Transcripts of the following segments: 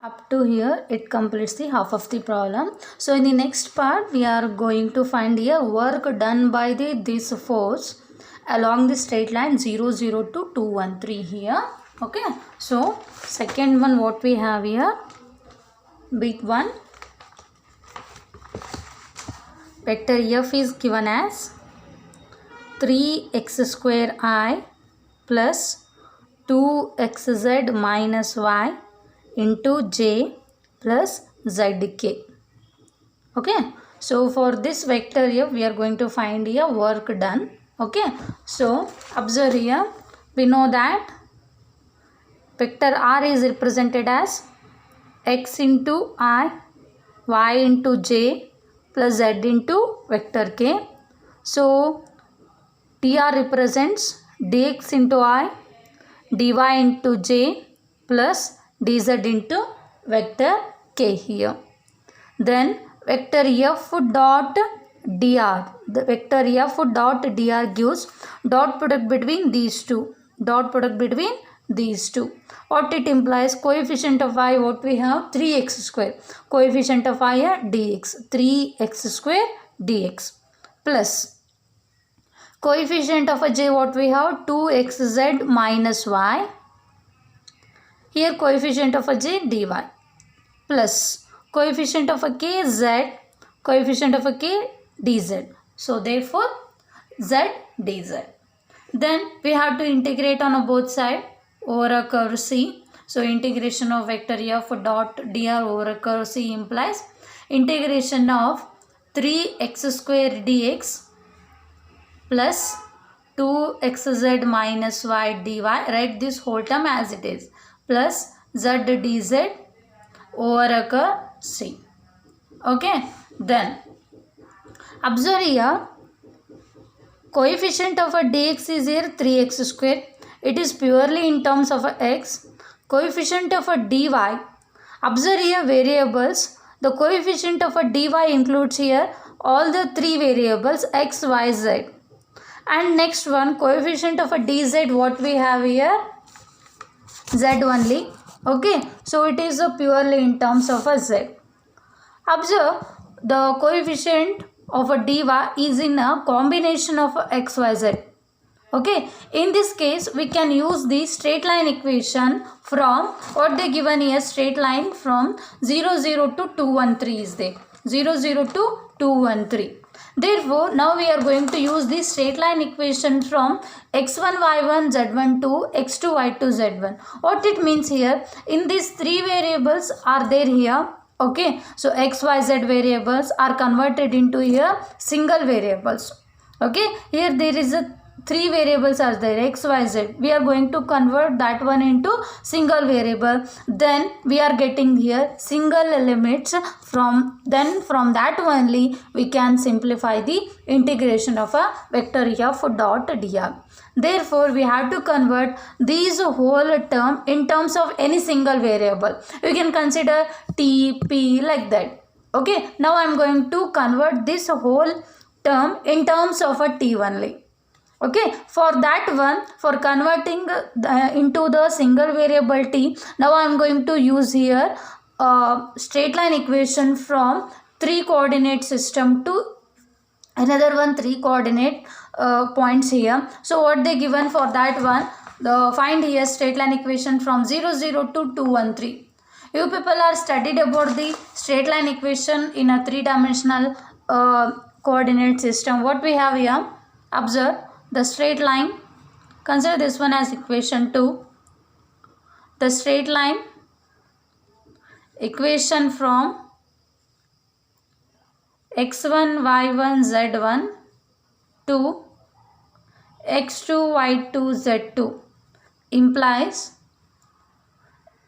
Up to here it completes the half of the problem. So in the next part we are going to find here work done by this force along the straight line 0, 0 to 2, 1, 3 here. Okay, so second one what we have here, big one, vector f is given as 3x square I plus 2xz minus y into j plus zk. Okay, so for this vector here we are going to find here work done. Okay, so observe here, we know that vector r is represented as x into I, y into j plus z into vector k. So dr represents dx into I, dy into j plus dz into vector k here. Then vector f dot dr, the vector f dot dr gives dot product between these two, dot product between these two. What it implies, coefficient of I what we have, 3x square, coefficient of I here dx, 3x square dx plus coefficient of a j what we have, 2xz minus y, here coefficient of a j dy plus coefficient of a k z, coefficient of a k dz. So therefore z dz. Then we have to integrate on both sides over a curve C. So integration of vector f dot dr over a curve C implies integration of 3x square dx plus 2xz minus y dy. Write this whole term as it is, plus z dz over a curve C. Okay, then observe here, coefficient of a dx is here 3x square. It is purely in terms of a x. Coefficient of a dy, observe here variables. The coefficient of a dy includes here all the three variables x, y, z. And next one, coefficient of a dz, what we have here, z only. Okay, so it is purely in terms of a z. Observe the coefficient of a dy is in a combination of x, y, z. Okay, in this case we can use the straight line equation from what they given here, straight line from 0, 0 to 2, 1, 3 is there, 0, 0 to 2, 1, 3. Therefore, now we are going to use the straight line equation from x1, y1, z1 to x2, y2, z1. What it means here, in these three variables are there here. Okay, so x, y, z variables are converted into here single variables. Okay, here there is a three variables are there, x, y, z. We are going to convert that one into single variable. Then we are getting here single limits from, then from that only we can simplify the integration of a vector f dot dr. Therefore, we have to convert these whole term in terms of any single variable. You can consider t, p like that. Okay, now I am going to convert this whole term in terms of a t only. Okay, for that one, for converting into the single variable t, now I am going to use here straight line equation from 3 coordinate system to another one 3 coordinate points here. So what they given for that one, the find here straight line equation from 0, 0 to 2, 1, 3. You people are studied about the straight line equation in a 3-dimensional coordinate system. What we have here, observe the straight line, consider this one as equation 2. The straight line equation from x1, y1, z1 to x2, y2, z2 implies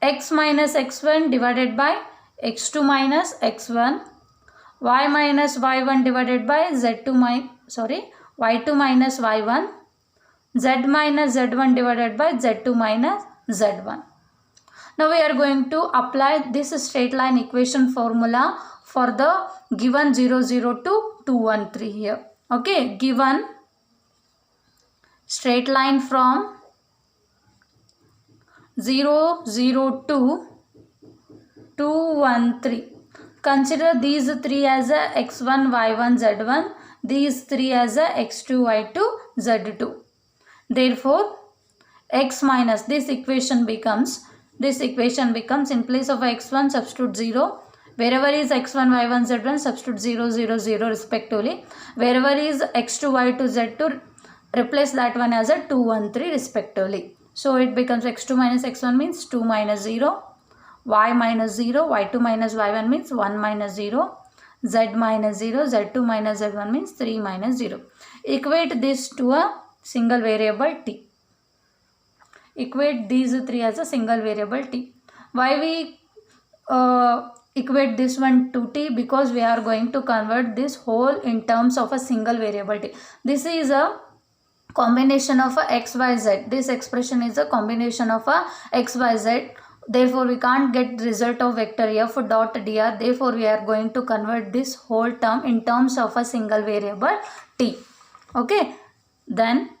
x minus x1 divided by x2 minus x1, y minus y1 divided by z2 y2 minus y1, z minus z1 divided by z2 minus z1. Now we are going to apply this straight line equation formula for the given 0, 0 to 2, 1, 3 here. Okay, given straight line from 0, 0 to 2, 1, 3. Consider these 3 as a x1, y1, z1. These 3 as a x2, y2, z2. Therefore, x minus this equation becomes in place of x1 substitute 0. Wherever is x1, y1, z1 substitute 0, 0, 0 respectively. Wherever is x2, y2, z2 replace that one as a 2, 1, 3 respectively. So it becomes x2 minus x1 means 2 minus 0. Y minus 0, y2 minus y1 means 1 minus 0, z minus 0, z2 minus z1 means 3 minus 0. Equate this to a single variable t. Equate these 3 as a single variable t. Why we equate this one to t? Because we are going to convert this whole in terms of a single variable t. This is a combination of a x, y, z. This expression is a combination of a x, y, z. Therefore, we can't get result of vector f dot dr. Therefore, we are going to convert this whole term in terms of a single variable t. Okay. Then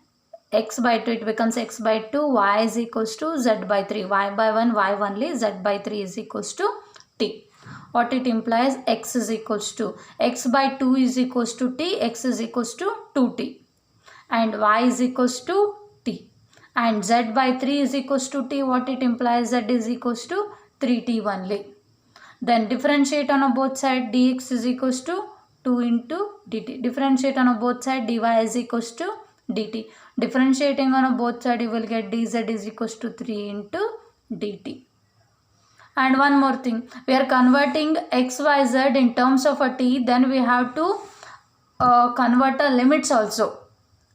x by 2, it becomes x by 2, y is equals to z by 3. Y by 1, y only, z by 3 is equals to t. What it implies? X is equals to x by 2 is equals to t, x is equals to 2t. And y is equals to t. And z by 3 is equals to t. What it implies? Z is equals to 3t only. Then differentiate on both sides. Dx is equals to 2 into dt. Differentiate on both sides. Dy is equals to dt. Differentiating on both sides, you will get dz is equals to 3 into dt. And one more thing. We are converting x, y, z in terms of a t. Then we have to convert the limits also.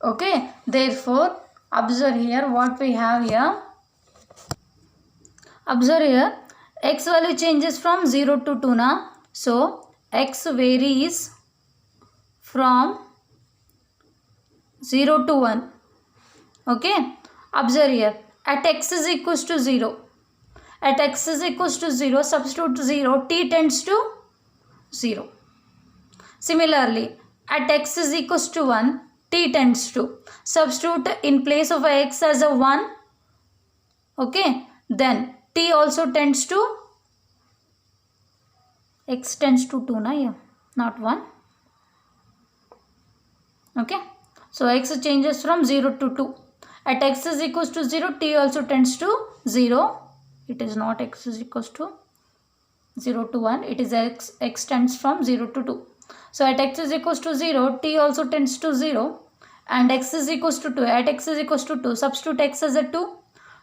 Okay. Therefore, observe here what we have here. Observe here, x value changes from 0 to 2 now. So, x varies from 0 to 1. Okay. Observe here, at x is equals to 0. At x is equals to 0, substitute 0, t tends to 0. Similarly, at x is equals to 1, t tends to. Substitute in place of x as a 1. Okay. Then t also tends to, x tends to 2 na, yeah, not 1. Okay. So x changes from 0 to 2. At x is equals to 0, t also tends to 0. It is not x is equals to 0 to 1. It is x tends from 0 to 2. So at x is equals to 0, t also tends to 0. And x is equals to 2. At x is equals to 2, substitute x as a 2.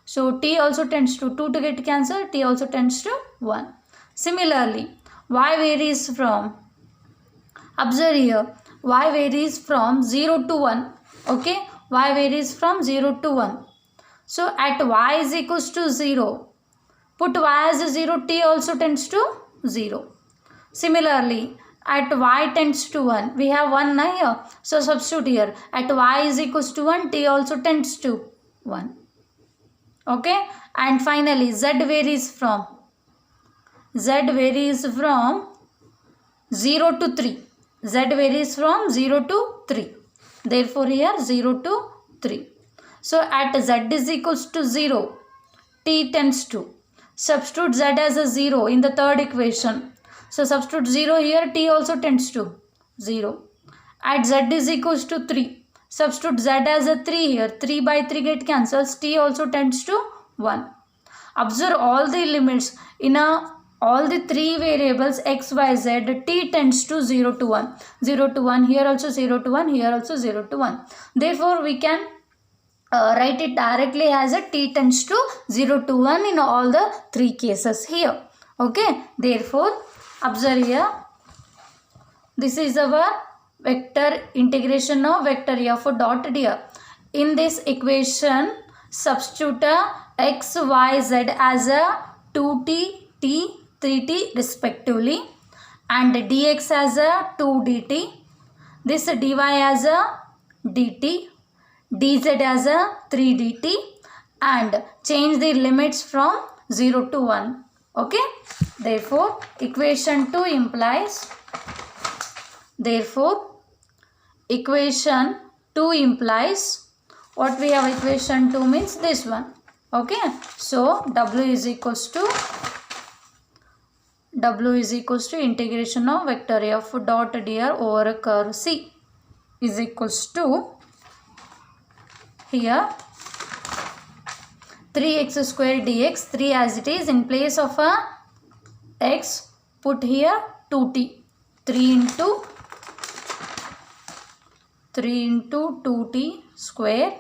So t also tends to 2 to get cancelled. T also tends to 1. Similarly, y varies from, observe here, y varies from 0 to 1. Okay. Y varies from 0 to 1. So at y is equals to 0, put y as a 0, t also tends to 0. Similarly, at y tends to 1, we have 1 na here. So substitute here. At y is equals to 1, t also tends to 1. Okay. And finally, z varies from 0 to 3. Z varies from 0 to 3. Therefore, here 0 to 3. So at z is equals to 0, t tends to. Substitute z as a 0 in the third equation. So substitute 0 here, t also tends to 0. At z is equals to 3. Substitute z as a 3 here. 3 by 3 get cancels. T also tends to 1. Observe all the limits in all the 3 variables x, y, z. T tends to 0 to 1. 0 to 1. Here also 0 to 1. Here also 0 to 1. Therefore, we can write it directly as a t tends to 0 to 1 in all the 3 cases here. Okay. Therefore, observe here. This is our vector integration of vector f dot dr. In this equation, substitute x, y, z as a 2t, t, 3t respectively, and dx as a 2 dt, this dy as a dt, dz as a 3 dt, and change the limits from 0 to 1. Okay. Therefore, equation 2 implies, what we have equation 2 means this one. Okay. So, w is equals to W is equals to integration of vector f dot dr over curve C is equals to here 3x square dx, 3 as it is, in place of a x put here 2t, 3 into 2t square,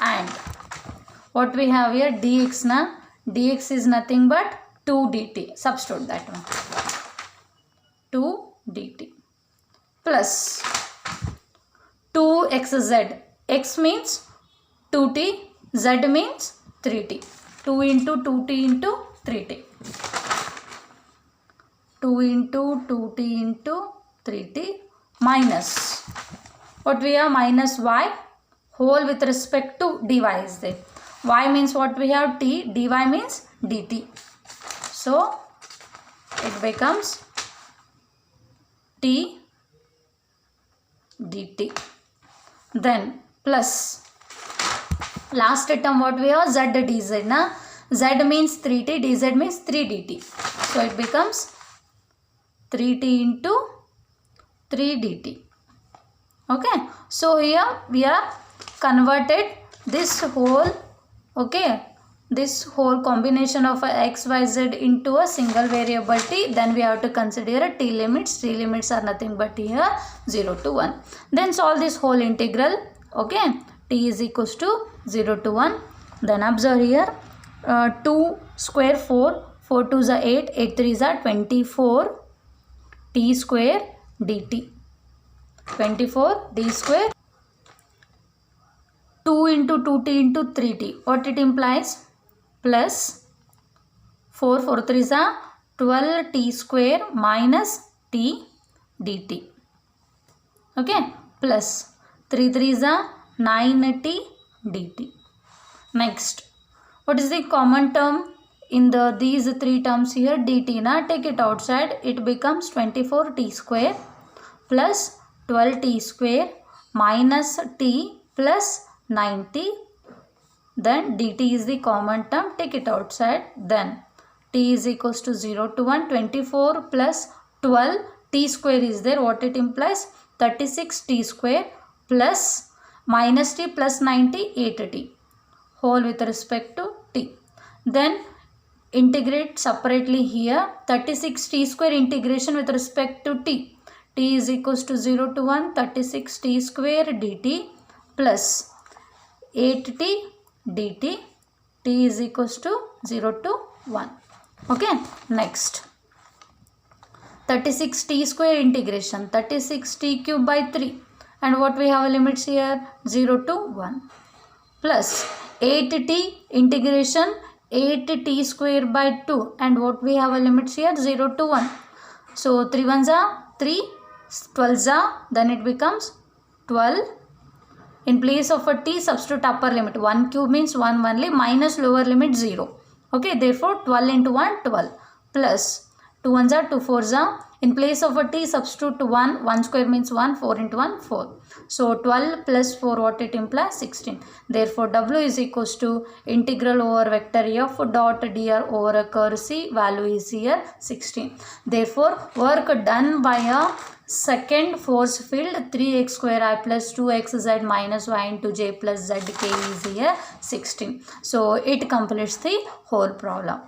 and what we have here dx na, dx is nothing but 2 dt, substitute that one, 2 dt plus 2xz, x means 2t, z means 3t, 2 into 2t into 3t, 2 into 2t into 3t minus, what we have, minus y whole with respect to dy is there. Y means what we have, t, dy means dt. So it becomes t dt. Then plus last term what we have, z dz na, z means 3t, dz means 3 dt. So it becomes 3t into 3 dt. Okay, so here we have converted this whole, okay, this whole combination of a x, y, z into a single variable t. Then we have to consider a t limits. T limits are nothing but here 0 to 1. Then solve this whole integral. Okay, t is equals to 0 to 1. Then observe here 2 square 4, 4 2 is 8, 8 3 is 24 t square dt. 24 d square, 2 into 2t into 3t. What it implies? Plus 4 4 3 is 12 t square minus t dt. Okay, plus 3 3 is 9 t dt. Next, what is the common term in these three terms here? dt na, take it outside, it becomes 24 t square plus 12 t square minus t plus 9t. Then dt is the common term, take it outside. Then t is equals to 0 to 1, 24 plus 12 t square is there. What it implies? 36 t square plus minus t plus 90, 8t whole with respect to t. Then integrate separately here, 36 t square integration with respect to t. T is equals to 0 to 1, 36 t square dt plus 8t dt. T is equals to 0 to 1. Okay, next 36 t square integration, 36 t cube by 3, and what we have limits here, 0 to 1 plus 8t integration 8t square by 2, and what we have a limits here, 0 to 1. So 3 ones are 3, 12s are, then it becomes 12. In place of a t, substitute upper limit. 1 cube means 1 only, minus lower limit 0. Okay, therefore 12 into 1, 12 plus 2 ones are 2 4s are. In place of a t, substitute 1. 1 square means 1. 4 into 1, 4. So 12 plus 4, what it implies? 16. Therefore w is equals to integral over vector f dot dr over a curve C. Value is here 16. Therefore work done by a second force field 3x square I plus 2xz minus y into j plus zk is here 16. So it completes the whole problem.